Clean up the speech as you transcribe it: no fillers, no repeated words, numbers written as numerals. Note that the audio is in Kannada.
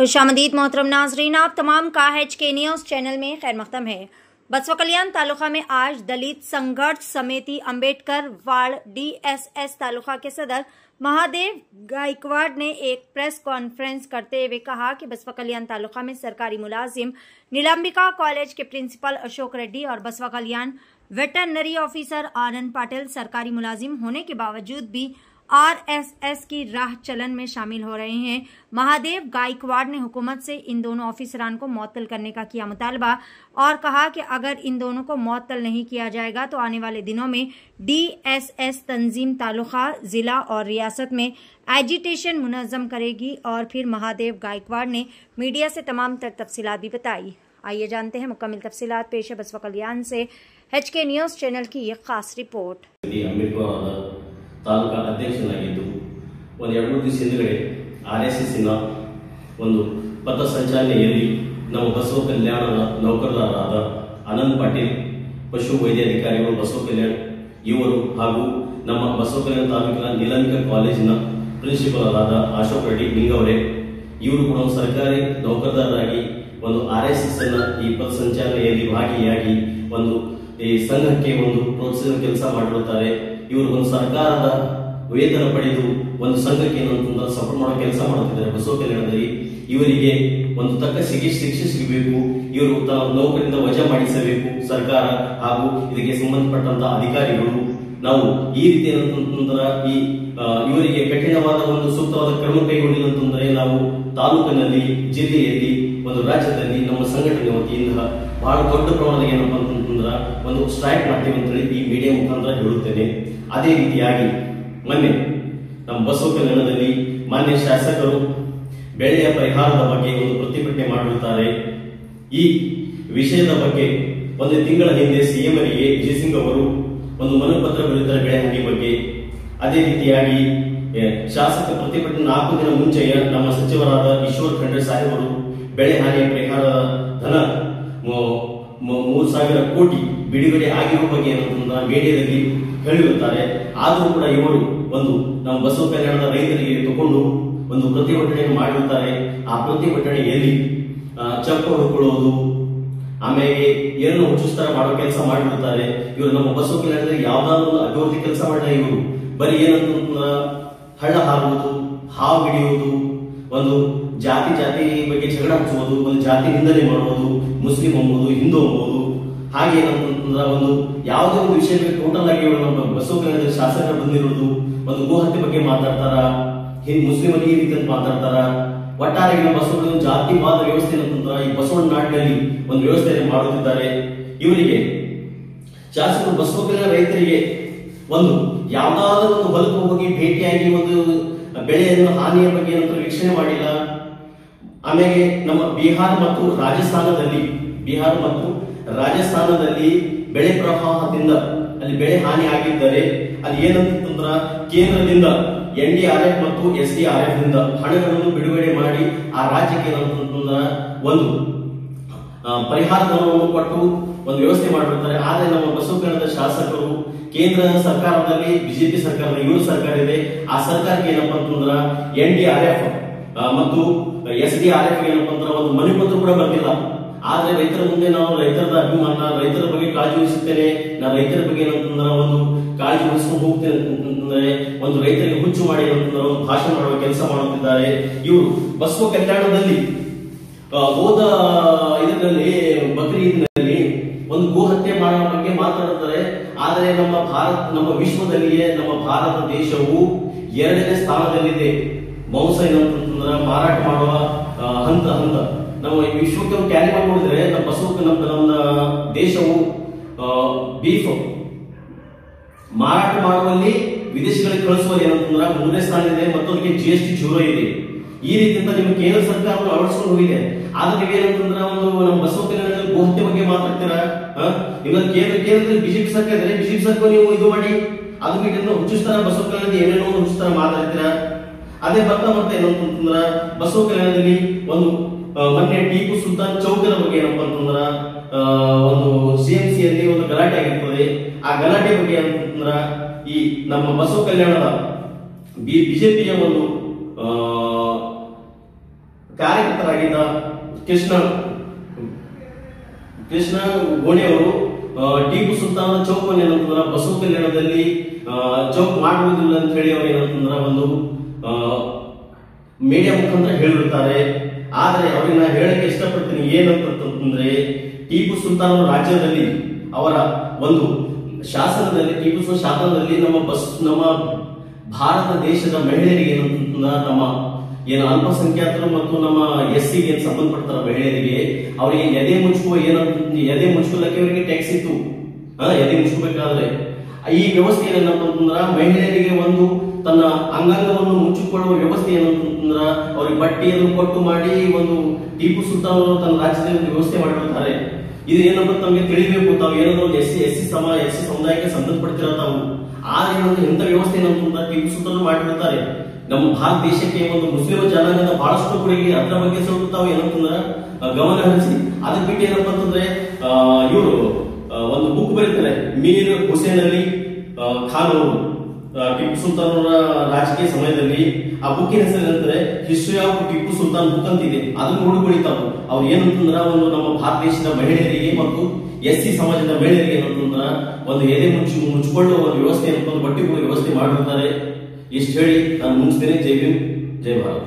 खुशामदीद मोहतरम नाजरीन, आप तमाम का HK न्यूज़ चैनल में खैर मकदम है। बसवा कल्याण तालुका में आज दलित संघर्ष समिति अंबेडकर वार्ड DSS तालुका के सदर महादेव गायकवाड़ ने एक प्रेस कॉन्फ्रेंस करते हुए कहा कि बसवा कल्याण तालुका में सरकारी मुलाजिम नीलंबिका कॉलेज के प्रिंसिपल अशोक रेड्डी और बसवा कल्याण वेटरनरी ऑफिसर आनंद पाटिल सरकारी मुलाजिम होने के बावजूद भी RSS की राह चलन में शामिल हो रहे हैं। महादेव गायकवाड़ ने हुकूमत से इन दोनों ऑफिसरान को मुअत्तल करने का किया मुतालबा और कहा कि अगर इन दोनों को मुअत्तल नहीं किया जाएगा तो आने वाले दिनों में DSS तंजीम तालुका, जिला और रियासत में एजिटेशन मुनज़्ज़म करेगी। और फिर महादेव गायकवाड़ ने मीडिया से तमाम तर तफसीलात भी बताई। आइए जानते हैं मुकम्मल तफसीलात। पेश है बसवा कल्याण से HK न्यूज़ चैनल की ये खास रिपोर्ट। ತಾಲೂಕಾ ಅಧ್ಯಕ್ಷನಾಗಿದ್ದು ಒಂದು 2-3 ದಿವಸ ಹಿಂದಗಡೆ RSS ಒಂದು ಪಥ ಸಂಚಲನೆಯಲ್ಲಿ ನಮ್ಮ ಬಸವ ಕಲ್ಯಾಣದ ನೌಕರರಾದ ಆನಂದ್ ಪಾಟೀಲ್, ಪಶು ವೈದ್ಯಾಧಿಕಾರಿಗಳು ಬಸವ ಕಲ್ಯಾಣ ಇವರು ಹಾಗೂ ನಮ್ಮ ಬಸವ ಕಲ್ಯಾಣ ತಾಲೂಕಿನ ನೀಲಂಬಿಕಾ ಕಾಲೇಜಿನ ಪ್ರಿನ್ಸಿಪಲ್ ಆದ ಅಶೋಕ್ ರೆಡ್ಡಿ ನಿಂಗವರೆ ಇವರು ಕೂಡ ಸರ್ಕಾರಿ ನೌಕರರಾಗಿ ಒಂದು RSS ಈ ಪಥ ಸಂಚಲನೆಯಲ್ಲಿ ಭಾಗಿಯಾಗಿ ಒಂದು ಈ ಸಂಘಕ್ಕೆ ಒಂದು ಪ್ರೋತ್ಸಾಹ ಕೆಲಸ ಮಾಡಿರುತ್ತಾರೆ। ಇವರು ಒಂದು ಸರ್ಕಾರದ ವೇತನ ಪಡೆದು ಒಂದು ಸಂಘಕ್ಕೆ ಸಪೋರ್ಟ್ ಮಾಡೋ ಕೆಲಸ ಮಾಡುತ್ತಿದ್ದಾರೆ ಬಸವ ಕಲ್ಯಾಣದಲ್ಲಿ। ಇವರಿಗೆ ಒಂದು ತಕ್ಕ ಶಿಕ್ಷೆ ಸಿಗಬೇಕು, ಇವರು ನೌಕರಿಯಿಂದ ವಜಾ ಮಾಡಿಸಬೇಕು ಸರ್ಕಾರ ಹಾಗೂ ಇದಕ್ಕೆ ಸಂಬಂಧಪಟ್ಟಂತಹ ಅಧಿಕಾರಿಗಳು। ನಾವು ಈ ರೀತಿ ಈ ಇವರಿಗೆ ಕಠಿಣವಾದ ಒಂದು ಸೂಕ್ತವಾದ ಕ್ರಮ ಕೈಗೊಂಡಿಲ್ಲ ನಾವು ತಾಲೂಕಿನಲ್ಲಿ, ಜಿಲ್ಲೆಯಲ್ಲಿ, ಒಂದು ರಾಜ್ಯದಲ್ಲಿ ನಮ್ಮ ಸಂಘಟನೆ ವತಿಯಿಂದ ಬಹಳ ದೊಡ್ಡ ಪ್ರಮಾಣದ ಏನಪ್ಪಾ ಅಂತಂದ್ರ ಒಂದು ಸ್ಟ್ರೈಕ್ ಮಾಡ್ತೀವಿ ಅಂತ ಹೇಳಿ ಈ ಮೀಡಿಯಾ ಮುಖಾಂತರ ಹೇಳುತ್ತೇನೆ। ಅದೇ ರೀತಿಯಾಗಿ ಮೊನ್ನೆ ನಮ್ಮ ಬಸವ ಕಲ್ಯಾಣದಲ್ಲಿ ಮಾನ್ಯ ಶಾಸಕರು ಬೆಳೆಯ ಪರಿಹಾರದ ಬಗ್ಗೆ ಒಂದು ಪ್ರತಿಭಟನೆ ಮಾಡಿರುತ್ತಾರೆ। ಈ ವಿಷಯದ ಬಗ್ಗೆ ಒಂದು ತಿಂಗಳ ಹಿಂದೆ CM ಅವರಿಗೆ ಜಯಸಿಂಗ್ ಅವರು ಒಂದು ಮನವಿ ಬರೆದಿದ್ದಾರೆ ಬೆಳೆ ಹಾನಿ ಬಗ್ಗೆ। ಅದೇ ರೀತಿಯಾಗಿ ಶಾಸಕ ಪ್ರತಿಭಟನೆ 4 ದಿನ ಮುಂಚೆಯೇ ನಮ್ಮ ಸಚಿವರಾದ ಈಶ್ವರ್ ಖಂಡ್ರೆ ಸಾಹೇಬರು ಬೆಳೆ ಹಾನಿಯ ಪರಿಹಾರ ಧನ 3,000 ಕೋಟಿ ಬಿಡುಗಡೆ ಆಗಿರುವ ಬಗ್ಗೆ ಏನಂತಂದ್ರೆ ಮೀಡಿಯಾದಲ್ಲಿ ಹೇಳಿರುತ್ತಾರೆ। ಆದರೂ ಕೂಡ ಇವರು ಒಂದು ನಮ್ಮ ಬಸವ ಕಲ್ಯಾಣದ ರೈತರಿಗೆ ತಗೊಂಡು ಒಂದು ಪ್ರತಿಭಟನೆಯನ್ನು ಮಾಡಿರುತ್ತಾರೆ। ಆ ಪ್ರತಿಭಟನೆಯಲ್ಲಿ ಚಪ್ಪ ಹೊಡ್ಕೊಳ್ಳೋದು, ಆಮೇಲೆ ಏನನ್ನು ಹುಚ್ಚುಸ್ತರ ಮಾಡೋ ಕೆಲಸ ಮಾಡಿರುತ್ತಾರೆ। ಇವರು ನಮ್ಮ ಬಸವ ಕಲ್ಯಾಣದಲ್ಲಿ ಯಾವ್ದಾದ್ರು ಅಭಿವೃದ್ಧಿ ಕೆಲಸ ಮಾಡಿದ ಇವರು ಬರೀ ಏನಂತ ಹಳ್ಳ ಹಾರುವುದು, ಹಾವು ಹಿಡಿಯುವುದು, ಒಂದು ಜಾತಿ ಬಗ್ಗೆ ಜಗಳ ಹಚ್ಚುವುದು, ಒಂದು ಜಾತಿ ನಿಂದನೆ ಮಾಡುವುದು, ಮುಸ್ಲಿಂ ಎಂಬುದು, ಹಿಂದೂ ಎಂಬುದು, ಹಾಗೆ ಏನಂತಂದ್ರ ಒಂದು ಯಾವುದೇ ಒಂದು ವಿಷಯ ಟೋಟಲ್ ಆಗಿ ನಮ್ಮ ಬಸವ ಕಲ್ಯಾಣದಲ್ಲಿ ಶಾಸಕರು ಬಂದಿರುವುದು ಒಂದು ಗೋಹತ್ಯೆ ಬಗ್ಗೆ ಮಾತಾಡ್ತಾರ, ಮುಸ್ಲಿಮರಿಗೆ ಈ ರೀತಿ ಮಾತಾಡ್ತಾರ। ಒಟ್ಟಾರೆ ಬಸವ ಜಾತಿವಾದ ವ್ಯವಸ್ಥೆ ಏನಂತಂದ್ರ ಈ ಬಸವಣ್ಣ ನಾಡಿನಲ್ಲಿ ಒಂದು ವ್ಯವಸ್ಥೆಯನ್ನು ಮಾಡುತ್ತಿದ್ದಾರೆ। ಇವರಿಗೆ ಶಾಸಕರು ಬಸವ ಕಲ್ಯಾಣ ರೈತರಿಗೆ ಒಂದು ಯಾವ್ದಾದ್ರು ಒಂದು ಹೊಲಕ್ಕೆ ಹೋಗಿ ಭೇಟಿಯಾಗಿ ಒಂದು ಬೆಳೆಯನ್ನು ಹಾನಿಯ ಬಗ್ಗೆ ಏನಂತ ವೀಕ್ಷಣೆ ಮಾಡಿಲ್ಲ। ಆಮೇಲೆ ನಮ್ಮ ಬಿಹಾರ ಮತ್ತು ರಾಜಸ್ಥಾನದಲ್ಲಿ ಬೆಳೆ ಪ್ರವಾಹದಿಂದ ಅಲ್ಲಿ ಬೆಳೆ ಹಾನಿ ಆಗಿದ್ದರೆ ಅಲ್ಲಿ ಏನಂತಂದ್ರ ಕೇಂದ್ರದಿಂದ NDRF ಮತ್ತು SDRF ದಿಂದ ಹಣಗಳನ್ನು ಬಿಡುಗಡೆ ಮಾಡಿ ಆ ರಾಜ್ಯಕ್ಕೆ ಏನಂತಂದ್ರ ಒಂದು ಪರಿಹಾರ ಧನವನ್ನು ಕೊಟ್ಟು ಒಂದು ವ್ಯವಸ್ಥೆ ಮಾಡಿರ್ತಾರೆ। ಆದ್ರೆ ನಮ್ಮ ಬಸವ ಕಲ್ಯಾಣದ ಶಾಸಕರು ಕೇಂದ್ರ ಸರ್ಕಾರದಲ್ಲಿ ಬಿಜೆಪಿ ಸರ್ಕಾರ, ಇವರು ಸರ್ಕಾರ ಇದೆ, ಆ ಸರ್ಕಾರಕ್ಕೆ ಏನಪ್ಪಾ ಅಂತಂದ್ರ NDRF ಮತ್ತು SDRF ಏನಪ್ಪಾ ಅಂತಂದ್ರ ಒಂದು ಮನೆ ಪತ್ರ ಕೂಡ ಬಂದಿಲ್ಲ। ಆದ್ರೆ ರೈತರ ಮುಂದೆ ನಾವು ರೈತರದ ಅಭಿಮಾನ, ರೈತರ ಬಗ್ಗೆ ಕಾಳಜಿ ವಹಿಸುತ್ತೇನೆ, ನಾನು ರೈತರ ಬಗ್ಗೆ ಏನಂತಂದ್ರ ಒಂದು ಕಾಳಜಿ ವಹಿಸ್ಕೊಂಡು ಹೋಗ್ತೇನೆ ಅಂತಂದ್ರೆ ಒಂದು ರೈತರಿಗೆ ಹುಚ್ಚು ಮಾಡಿ ಅಂತಂದ್ರೆ ಒಂದು ಭಾಷಣ ಮಾಡುವ ಕೆಲಸ ಮಾಡುತ್ತಿದ್ದಾರೆ ಇವರು। ಬಸವ ಕಲ್ಯಾಣದಲ್ಲಿ ಹೋದ ಇದರಲ್ಲಿ ಬಕ್ರೀದ್ನಲ್ಲಿ ಒಂದು ಗೋಹತ್ಯೆ ಮಾಡುವ ಬಗ್ಗೆ ಮಾತಾಡುತ್ತಾರೆ। ಆದರೆ ನಮ್ಮ ವಿಶ್ವದಲ್ಲಿಯೇ ನಮ್ಮ ಭಾರತ ದೇಶವು 2ನೇ ಸ್ಥಾನದಲ್ಲಿದೆ ಮಾಂಸ ಏನಂತಂದ್ರ ಮಾರಾಟ ಮಾಡುವ ಹಂತ ನಾವು ವಿಶ್ವಕ್ಕೆ ಕ್ಯಾರಿ ಮಾಡಿದ್ರೆ ನಮ್ಮ ನಮ್ಮ ದೇಶವು ಬೀಫ್ ಮಾರಾಟ ಮಾಡುವಲ್ಲಿ ವಿದೇಶಗಳಿಗೆ ಕಳಿಸುವಲ್ಲಿ ಏನಂತಂದ್ರ 3ನೇ ಸ್ಥಾನ ಇದೆ ಮತ್ತು ಅದಕ್ಕೆ GST 0 ಇದೆ। ಈ ರೀತಿಯಿಂದ ನಿಮ್ಮ ಕೇಂದ್ರ ಸರ್ಕಾರ ಅಳವಡಿಸ್ಕೊಂಡು ಹೋಗಿದೆ। ಆದ್ರೆ ಏನಂತಂದ್ರ ಒಂದು ನಮ್ಮ ಬಸವ ಕಲ್ಯಾಣದಲ್ಲಿ ಗೋಹತ್ಯೆ ಬಗ್ಗೆ ಮಾತಾಡ್ತೀರಾ, ಇವಾಗ ಕೇಂದ್ರದಲ್ಲಿ ಬಿಜೆಪಿ ಸರ್ಕಾರ ಇದೆ, ಬಿಜೆಪಿ ಸರ್ಕಾರ ನೀವು ಇದು ಮಾಡಿ ಅದು ಬಿಟ್ಟು ಹುಚ್ಚುಸ್ತಾರ ಬಸವ ಕಲ್ಯಾಣದಲ್ಲಿ ಏನೇನೋ ಹುಚ್ಚುಸ್ತಾರ ಮಾತಾಡ್ತೀರಾ। ಅದೇ ಬರ್ತಾ ಏನಂತಂದ್ರ ಬಸವ ಕಲ್ಯಾಣದಲ್ಲಿ ಒಂದು ಮೊನ್ನೆ ಟಿಪ್ಪು ಸುಲ್ತಾನ್ ಚೌಕದ ಬಗ್ಗೆ ಏನಪ್ಪಾ ಅಂತಂದ್ರ ಒಂದು CMC ಅಲ್ಲಿ ಒಂದು ಗಲಾಟೆ ಆಗಿರ್ತದೆ। ಆ ಗಲಾಟೆ ಬಗ್ಗೆ ಏನಂತಂದ್ರ ಈ ನಮ್ಮ ಬಸವ ಕಲ್ಯಾಣದ ಬಿಜೆಪಿಯ ಒಂದು ಕಾರ್ಯಕರ್ತರಾಗಿದ್ದ ಕೃಷ್ಣ ಗೋಣಿ ಅವರು ಟಿಪ್ಪು ಸುಲ್ತಾನ್ ಚೌಕವನ್ನು ಏನಂತಂದ್ರ ಬಸವ ಕಲ್ಯಾಣದಲ್ಲಿ ಚೌಕ್ ಮಾಡುವುದಿಲ್ಲ ಅಂತ ಹೇಳಿ ಅವ್ರು ಏನಂತಂದ್ರ ಒಂದು ಮೀಡಿಯಾ ಮುಖಾಂತರ ಹೇಳಿರ್ತಾರೆ. ಆದ್ರೆ ಅವ್ರನ್ನ ಹೇಳಕ್ಕೆ ಇಷ್ಟಪಡ್ತೀನಿ ಏನಂತಂದ್ರೆ, ಟಿಪ್ಪು ಸುಲ್ತಾನ್ ರಾಜ್ಯದಲ್ಲಿ ಅವರ ಒಂದು ಶಾಸನದಲ್ಲಿ, ಟಿಪ್ಪು ಸುಲ್ತಾನ್ ಶಾಸನದಲ್ಲಿ ನಮ್ಮ ಭಾರತ ದೇಶದ ಮಹಿಳೆಯರಿಗೆ ಏನಂತಂದ್ರ, ನಮ್ಮ ಏನು ಅಲ್ಪಸಂಖ್ಯಾತರು ಮತ್ತು ನಮ್ಮ SC ಗೆ ಸಂಬಂಧಪಡ್ತಾರ ಮಹಿಳೆಯರಿಗೆ, ಅವರಿಗೆ ಎದೆ ಮುಚ್ಕೊಳ್ಳಕ್ಕೆ ಅವರಿಗೆ ಟ್ಯಾಕ್ಸ್ ಇತ್ತು. ಎದೆ ಮುಚ್ಕೋಬೇಕಾದ್ರೆ ಈ ವ್ಯವಸ್ಥೆ ಏನಪ್ಪ ಅಂತಂದ್ರ, ಮಹಿಳೆಯರಿಗೆ ಒಂದು ತನ್ನ ಅಂಗಾಂಗವನ್ನು ಮುಚ್ಚಿಕೊಳ್ಳುವ ವ್ಯವಸ್ಥೆ ಏನಂತಂದ್ರ, ಅವ್ರಿಗೆ ಬಟ್ಟೆಯನ್ನು ಕೊಟ್ಟು ಮಾಡಿ ಒಂದು ಟಿಪ್ಪು ಸುಲ್ತಾನ್ ಅವರು ತನ್ನ ರಾಜ್ಯದಲ್ಲಿ ವ್ಯವಸ್ಥೆ ಮಾಡಿರ್ತಾರೆ. ಇದು ಏನಪ್ಪ ನಮಗೆ ತಿಳಿಬೇಕು, ತಾವು ಏನಾದ್ರು ಎಸ್ ಸಿ ಸಮುದಾಯಕ್ಕೆ ಸಂಬಂಧಪಡ್ತಿರೋ ತಾವು. ಆದ್ರೆ ಏನಂದ್ರೆ ಇಂಥ ವ್ಯವಸ್ಥೆ ಏನಂತಂದ್ರ ಟಿಪ್ಪು ಸುಲ್ತಾನ್ ಮಾಡಿರ್ತಾರೆ. ನಮ್ಮ ಭಾರತ ದೇಶಕ್ಕೆ ಒಂದು ಮುಸ್ಲಿಂ ಜನಾಂಗದ ಬಹಳಷ್ಟು ಕೊಡುಗೆ, ಅದರ ಬಗ್ಗೆ ಸ್ವಲ್ಪ ತಾವು ಏನಂತಂದ್ರ ಗಮನ ಹರಿಸಿ. ಅದಕ್ಕೆ ಬಿಟ್ಟು ಏನಪ್ಪ ಅಂತಂದ್ರೆ, ಇವರು ಒಂದು ಬುಕ್ ಬರೀತಾರೆ, ಮೀರ್ ಹುಸೇನ್ ಅಲಿ ಖಾನ್ ಅವರು ಟಿಪ್ಪು ಸುಲ್ತಾನ್ ಅವರ ರಾಜಕೀಯ ಸಮಯದಲ್ಲಿ. ಆ ಬುಕ್ಕಿನ ಹೆಸರು ಏನಂದ್ರೆ history of Tipu Sultan book ಅಂತಿದೆ. ಅದನ್ನು ನೋಡಿಕೊಳಿತಾವು. ಅವ್ರು ಏನಂತಂದ್ರ, ಒಂದು ನಮ್ಮ ಭಾರತ ದೇಶದ ಮಹಿಳೆಯರಿಗೆ ಮತ್ತು SC ಸಮಾಜದ ಮಹಿಳೆಯರಿಗೆ ಏನಂತಂದ್ರ ಒಂದು ಎದೆ ಮುಚ್ಚಿಕೊಳ್ಳುವ ಒಂದು ವ್ಯವಸ್ಥೆ, ಬಟ್ಟೆ ವ್ಯವಸ್ಥೆ ಮಾಡಿರ್ತಾರೆ. ಇಷ್ಟು ಹೇಳಿ ನಾನು ಮುಗಿಸ್ತೇನೆ. ಜೈ ಭೀಮ್, ಜೈ ಭಾರತ್.